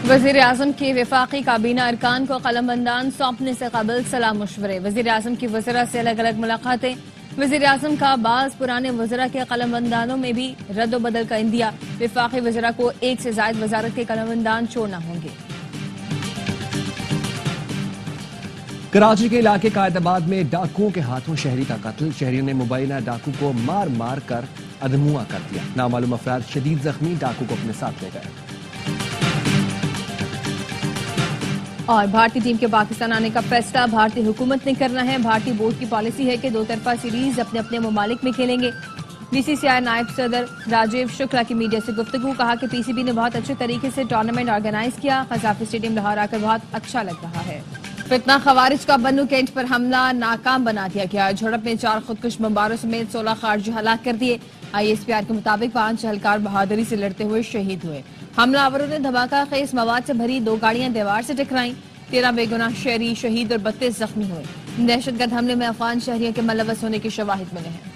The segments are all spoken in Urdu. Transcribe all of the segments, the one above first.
وزیر اعظم کے وفاقی کابینہ ارکان کو قلم بندان سونپنے سے قبل صلاح مشورے۔ وزیر اعظم کی وزراء سے الگ الگ ملاقاتیں۔ وزیر اعظم کا بعض پرانے وزراء کے قلم بندانوں میں بھی رد و بدل کا اندیا۔ وفاقی وزراء کو ایک سے زائد وزارت کے قلم بندان چھوڑنا ہوں گے۔ کراچی کے علاقے قائد آباد میں ڈاکوؤں کے ہاتھوں شہری کا قتل۔ شہریوں نے مبینہ ڈاکو کو مار مار کر ادھموا کر دیا۔ نامعلوم افراد شدید زخمی ڈاکو کو اپنے ساتھ لے گئے۔ اور بھارتی ٹیم کے پاکستان آنے کا فیصلہ بھارتی حکومت نے کرنا ہے۔ بھارتی بورڈ کی پالیسی ہے کہ دو طرفہ سیریز اپنے اپنے ممالک میں کھیلیں گے۔ بی سی سی آئی نائب صدر راجیو شکلا کی میڈیا سے گفتگو، کہا کہ پی سی بی نے بہت اچھے طریقے سے ٹورنامنٹ آرگنائز کیا۔ قذافی اسٹیڈیم لاہور آ کر بہت اچھا لگ رہا ہے۔ فتنہ خوارج کا بنو کینٹ پر حملہ ناکام بنا دیا گیا۔ جھڑپ میں 4 خودکش بمباروں سمیت 16 خارجی ہلاک کر دیے۔ آئی ایس پی آر کے مطابق 5 اہلکار بہادری سے لڑتے ہوئے شہید ہوئے۔ حملہ آوروں نے دھماکہ خیز مواد سے بھری 2 گاڑیاں دیوار سے ٹکرائیں۔ 13 بے گناہ شہری شہید اور 32 زخمی ہوئے۔ دہشت گرد حملے میں افغان شہریوں کے ملوث ہونے کے شواہد ملے ہیں۔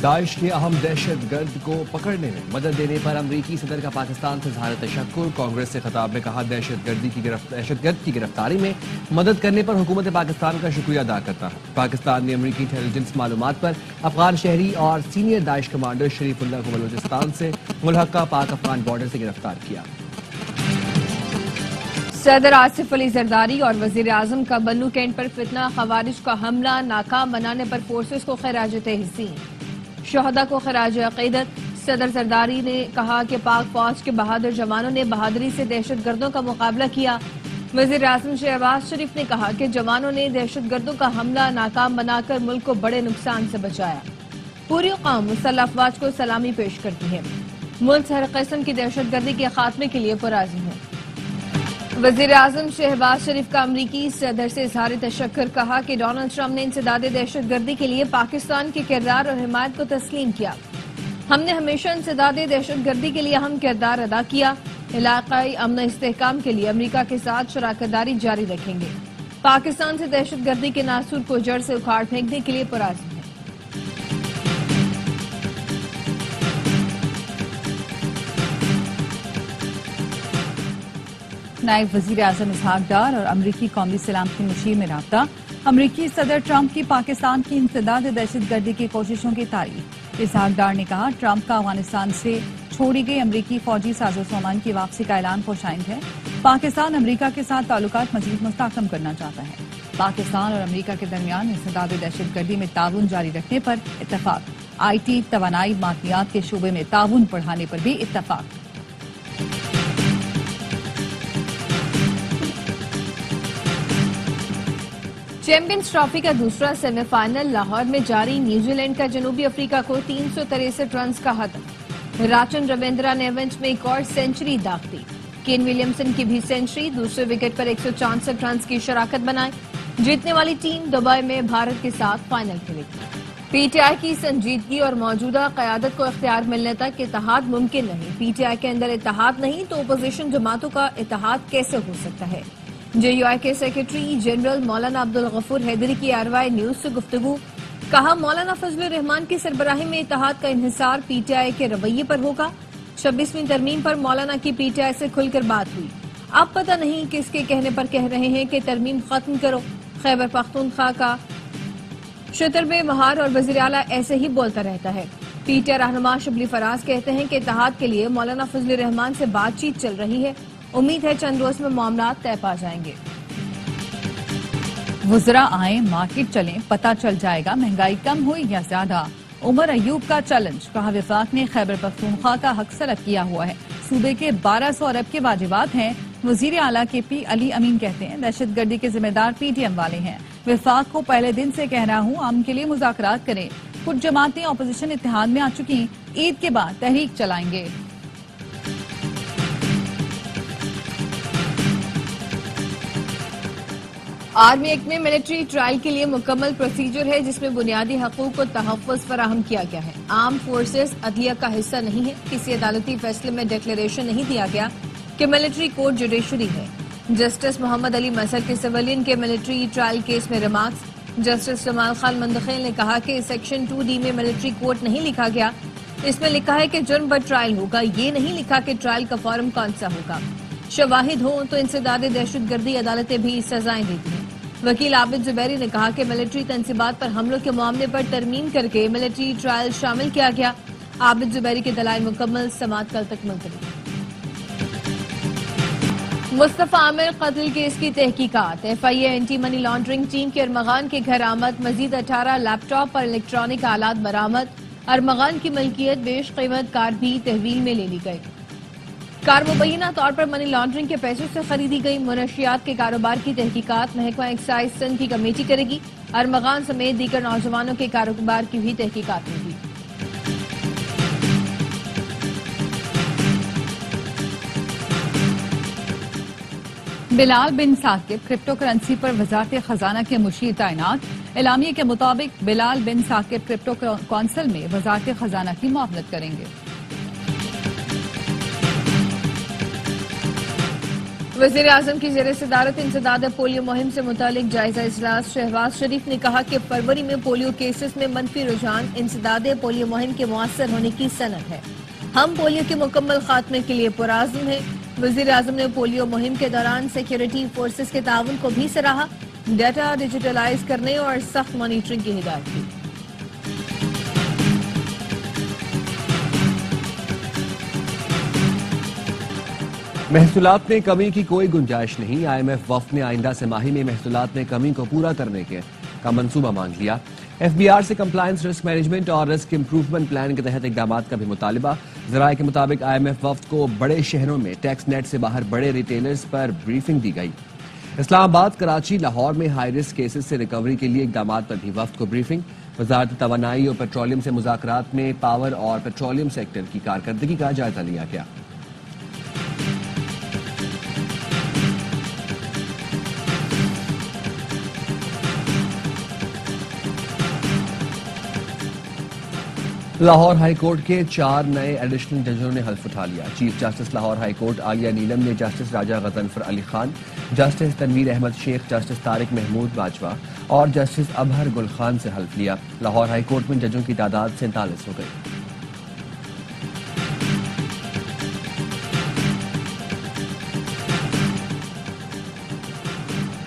داعش کے اہم دہشت گرد کو پکڑنے میں مدد دینے پر امریکی صدر کا پاکستان سے اظہار تشکر۔ کانگریس سے خطاب میں کہا دہشت گرد کی گرفتاری میں مدد کرنے پر حکومت پاکستان کا شکریہ ادا کرتا ہے۔ پاکستان نے امریکی انٹیلیجنس معلومات پر افغان شہری اور سینئر داعش کمانڈر شریف اللہ کو بلوچستان سے ملحقہ پاک افغان بارڈر سے گرفتار کیا۔ صدر آصف علی زرداری اور وزیر اعظم کا بنو کینٹ پر فتنہ خوارج کا حملہ ناکام بنانے پر فورسز کو خراج تحسین، شہداء کو خراج عقیدت۔ صدر زرداری نے کہا کہ پاک فوج کے بہادر جوانوں نے بہادری سے دہشت گردوں کا مقابلہ کیا۔ وزیر اعظم شہباز شریف نے کہا کہ جوانوں نے دہشت گردوں کا حملہ ناکام بنا کر ملک کو بڑے نقصان سے بچایا۔ پوری قوم مسلح افواج کو سلامی پیش کرتی ہے۔ ملک ہر قسم کی دہشت گردی کے خاتمے کے لیے پرعزم ہے۔ وزیر اعظم شہباز شریف کا امریکی صدر سے اظہار تشکر، کہا کہ ڈونلڈ ٹرمپ نے انسداد دہشت گردی کے لیے پاکستان کے کردار اور حمایت کو تسلیم کیا۔ ہم نے ہمیشہ انسداد دہشت گردی کے لیے اہم کردار ادا کیا۔ علاقائی امن و استحکام کے لیے امریکہ کے ساتھ شراکت داری جاری رکھیں گے۔ پاکستان سے دہشت گردی کے ناسور کو جڑ سے اکھاڑ پھینکنے کے لیے پرعزم ہے۔ نائب وزیر اعظم اسحاق ڈار اور امریکی قومی سلامتی مشیر میں رابطہ۔ امریکی صدر ٹرمپ کی پاکستان کی انسداد دہشت گردی کی کوششوں کی تعریف۔ اسحاق ڈار نے کہا ٹرمپ کا افغانستان سے چھوڑی گئی امریکی فوجی سازو سامان کی واپسی کا اعلان خوش آئند ہے۔ پاکستان امریکہ کے ساتھ تعلقات مزید مستحکم کرنا چاہتا ہے۔ پاکستان اور امریکہ کے درمیان انسداد دہشت گردی میں تعاون جاری رکھنے پر اتفاق۔ آئی ٹی، توانائی، معدنیات کے شعبے میں تعاون بڑھانے پر بھی اتفاق۔ چیمپئنز ٹرافی کا دوسرا سیمی فائنل لاہور میں جاری۔ نیوزی لینڈ کا جنوبی افریقہ کو 363 رنز کا ہدف۔ راچن رویندرا نے ایونٹ میں ایک اور سینچری داغ دی۔ کین ولیمسن کی بھی سینچری، دوسرے وکٹ پر 164 رنز کی شراکت بنائے۔ جیتنے والی ٹیم دبئی میں بھارت کے ساتھ فائنل کھیلے گی۔ پی ٹی آئی کی سنجیدگی اور موجودہ قیادت کو اختیار ملنے تک اتحاد ممکن نہیں۔ پی ٹی آئی کے اندر اتحاد نہیں تو اپوزیشن جماعتوں کا اتحاد کیسے ہو سکتا ہے؟ جے یو آئی کے سیکرٹری جنرل مولانا عبدالغفور حیدری کی آروائی نیوز سے گفتگو، کہا مولانا فضل الرحمان کی سربراہی میں اتحاد کا انحصار پی ٹی آئی کے رویے پر ہوگا۔ 26ویں ترمیم پر مولانا کی پی ٹی آئی سے کھل کر بات ہوئی۔ اب پتہ نہیں کس کے کہنے پر کہہ رہے ہیں کہ ترمیم ختم کرو۔ خیبر پختونخوا کا شتربے مہار اور وزیر اعلیٰ ایسے ہی بولتا رہتا ہے۔ پی ٹی آئی رہنما شبلی فراز کہتے ہیں کہ اتحاد کے لیے مولانا فضل الرحمان سے بات چیت چل رہی ہے۔ امید ہے چند روز میں معاملات طے پا جائیں گے۔ وزراء آئیں، مارکیٹ چلیں، پتہ چل جائے گا مہنگائی کم ہوئی یا زیادہ۔ عمر ایوب کا چیلنج، کہا وفاق نے خیبر پختونخوا کا حق سلب کیا ہوا ہے۔ صوبے کے 1200 ارب کے واجبات ہیں۔ وزیر اعلیٰ کے پی علی امین کہتے ہیں دہشت گردی کے ذمہ دار پی ٹی ایم والے ہیں۔ وفاق کو پہلے دن سے کہہ رہا ہوں امن کے لیے مذاکرات کریں۔ کچھ جماعتیں اپوزیشن اتحاد میں آ چکی، عید کے بعد تحریک چلائیں گے۔ آرمی ایکٹ میں ملٹری ٹرائل کے لیے مکمل پروسیجر ہے جس میں بنیادی حقوق کو تحفظ فراہم کیا گیا ہے۔ آرم فورسز عدلیہ کا حصہ نہیں ہے۔ کسی عدالتی فیصلے میں ڈکلیریشن نہیں دیا گیا کہ ملٹری کورٹ جوڈیشری ہے۔ جسٹس محمد علی مظہر کے سویلین کے ملٹری ٹرائل کیس میں ریمارکس۔ جسٹس جمال خان مندخیل نے کہا کہ سیکشن 2D میں ملٹری کورٹ نہیں لکھا گیا۔ اس میں لکھا ہے کہ جرم پر ٹرائل ہوگا، یہ نہیں لکھا کہ ٹرائل کا فارم کون سا ہوگا۔ شواہد ہوں تو انسداد دہشت گردی عدالتیں بھی سزائیں دیتی ہیں۔ وکیل عابد زبیری نے کہا کہ ملٹری تنصیبات پر حملوں کے معاملے پر ترمیم کر کے ملٹری ٹرائل شامل کیا گیا۔ عابد زبیری کے دلائل مکمل، سماعت کل تک ملتوی۔ مصطفیٰ عامر قتل کیس کی تحقیقات، ایف آئی اے اینٹی منی لانڈرنگ ٹیم کے ارمغان کے گھر آمد، مزید 18 لیپ ٹاپ اور الیکٹرانک آلات برآمد، ارمغان کی ملکیت بیش قیمت کار بھی تحویل میں لے لی گئی۔ کار مبینہ طور پر منی لانڈرنگ کے پیسوں سے خریدی گئی۔ منشیات کے کاروبار کی تحقیقات محکمہ ایکسائز سندھ کی کمیٹی کرے گی۔ ارمغان سمیت دیگر نوجوانوں کے کاروبار کی بھی تحقیقات ہوگی۔ بلال بن ثاقب کرپٹو کرنسی پر وزارت خزانہ کے مشیر تعینات، اعلامیے کے مطابق بلال بن ثاقب کرپٹو کونسل میں وزارت خزانہ کی معاونت کریں گے۔ وزیر اعظم کی زیر صدارت انسداد پولیو مہم سے متعلق جائزہ اجلاس، شہباز شریف نے کہا کہ فروری میں پولیو کیسز میں منفی رجحان انسداد پولیو مہم کے مؤثر ہونے کی سند ہے۔ ہم پولیو کے مکمل خاتمے کے لیے پرعزم ہیں۔ وزیر اعظم نے پولیو مہم کے دوران سیکیورٹی فورسز کے تعاون کو بھی سراہا، ڈیٹا ڈیجیٹلائز کرنے اور سخت مانیٹرنگ کی ہدایت کی۔ محصولات میں کمی کی کوئی گنجائش نہیں، آئی ایم ایف وفد نے آئندہ سہ ماہی میں محصولات میں کمی کو پورا کرنے کا منصوبہ مانگ لیا۔ ایف بی آر سے کمپلائنس، رسک مینجمنٹ اور رسک امپروومنٹ پلان کے تحت اقدامات کا بھی مطالبہ۔ ذرائع کے مطابق آئی ایم ایف وفد کو بڑے شہروں میں ٹیکس نیٹ سے باہر بڑے ریٹیلرز پر بریفنگ دی گئی۔ اسلام آباد، کراچی، لاہور میں ہائی رسک کیسز سے ریکوری کے لیے اقدامات پر بھی وفد کو بریفنگ۔ وزارت توانائی اور پیٹرولیم سے مذاکرات میں پاور اور پیٹرولیم سیکٹر کی کارکردگی کا جائزہ لیا گیا۔ لاہور ہائی کورٹ کے 4 نئے ایڈیشنل ججوں نے حلف اٹھا لیا۔ Chief justice Lahore high court Aliya Neelam نے justice Raja Ghazanfar Ali Khan, justice Tanveer Ahmed Sheikh, justice Tariq Mahmood Bajwa اور جسٹس ابہر گل خان سے حلف لیا۔ لاہور ہائی کورٹ میں ججوں کی تعداد 47 ہو گئی۔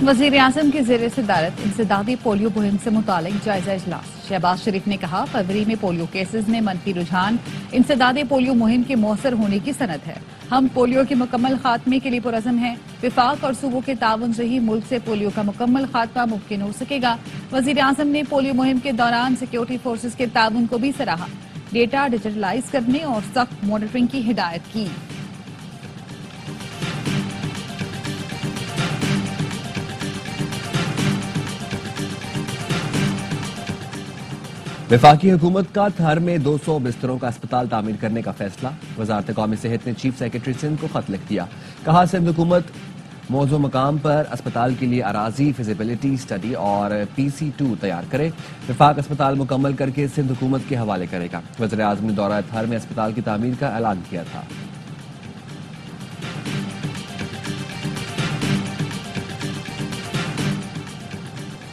وزیر اعظم کی زیر صدارت انسدادی پولیو مہم سے متعلق جائزہ اجلاس، شہباز شریف نے کہا فروری میں پولیو کیسز میں منفی رجحان انسداد پولیو مہم کے مؤثر ہونے کی سند ہے۔ ہم پولیو کے مکمل خاتمے کے لیے پرعزم ہیں۔ وفاق اور صوبوں کے تعاون سے ہی ملک سے پولیو کا مکمل خاتمہ ممکن ہو سکے گا۔ وزیر اعظم نے پولیو مہم کے دوران سیکیورٹی فورسز کے تعاون کو بھی سراہا، ڈیٹا ڈیجیٹلائز کرنے اور سخت مانیٹرنگ کی ہدایت کی۔ وفاقی حکومت کا تھر میں 200 بستروں کا اسپتال تعمیر کرنے کا فیصلہ۔ وزارت قومی صحت نے چیف سیکرٹری سندھ کو خط لکھ دیا، کہا سندھ حکومت موضوع مقام پر اسپتال کے لیے اراضی فیزیبلٹی اسٹڈی اور PC2 تیار کرے۔ وفاق اسپتال مکمل کر کے سندھ حکومت کے حوالے کرے گا۔ وزیر اعظم نے دورہ تھر میں اسپتال کی تعمیر کا اعلان کیا تھا۔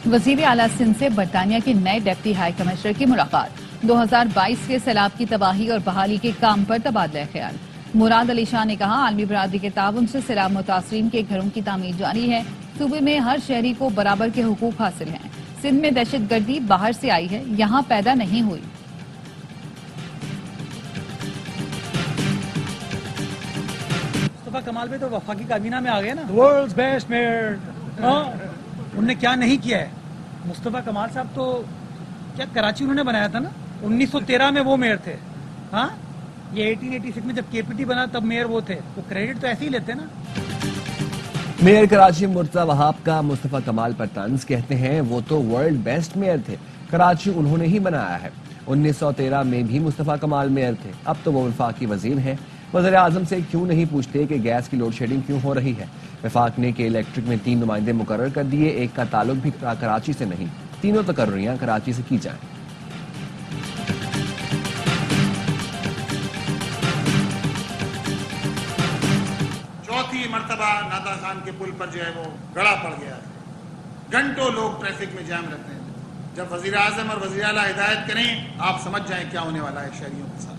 وزیر اعلیٰ سندھ سے برطانیہ کے نئے ڈپٹی ہائی کمشنر کی ملاقات، 2022 کے سیلاب کی تباہی اور بحالی کے کام پر تبادلہ خیال۔ مراد علی شاہ نے کہا عالمی برادری کے تعاون سے سیلاب متاثرین کے گھروں کی تعمیر جاری ہے۔ صوبے میں ہر شہری کو برابر کے حقوق حاصل ہیں۔ سندھ میں دہشت گردی باہر سے آئی ہے، یہاں پیدا نہیں ہوئی۔ مصطفیٰ کمال بھی تو وفاقی کابینہ میں آ گئے نا، ورلڈز بیسٹ میئر۔ انہوں نے کیا نہیں کیا ہے؟ مصطفیٰ کمال صاحب تو کیا کراچی انہوں نے بنایا تھا نا، 1913 میں وہ میئر تھے۔ ہاں یہ 1886 میں جب KPT بنا تب میئر وہ تھے، تو کریڈٹ تو ایسے ہی لیتے نا۔ میئر کراچی مرتضی وہاب کا مصطفیٰ کمال پر طنز، کہتے ہیں وہ تو ورلڈ بیسٹ میئر تھے، کراچی انہوں نے ہی بنایا ہے۔ 1913 میں بھی مصطفیٰ کمال میئر تھے، اب تو وہ وفاقی وزیر ہیں۔ وزیر اعظم سے کیوں نہیں پوچھتے کہ گیس کی لوڈ شیڈنگ کیوں ہو رہی ہے؟ وفاق نے کہ الیکٹرک میں 3 نمائندے مقرر کر دیے، ایک کا تعلق بھی کراچی سے نہیں، تینوں تقرریاں کراچی سے کی جائیں۔ چوتھی مرتبہ نادا خان کے پل پر جو ہے وہ گڑا پڑ گیا ہے، گھنٹوں لوگ ٹریفک میں جام رہتے ہیں۔ جب وزیر اعظم اور وزیر اعلیٰ ہدایت کریں، آپ سمجھ جائیں کیا ہونے والا ہے شہریوں کے ساتھ۔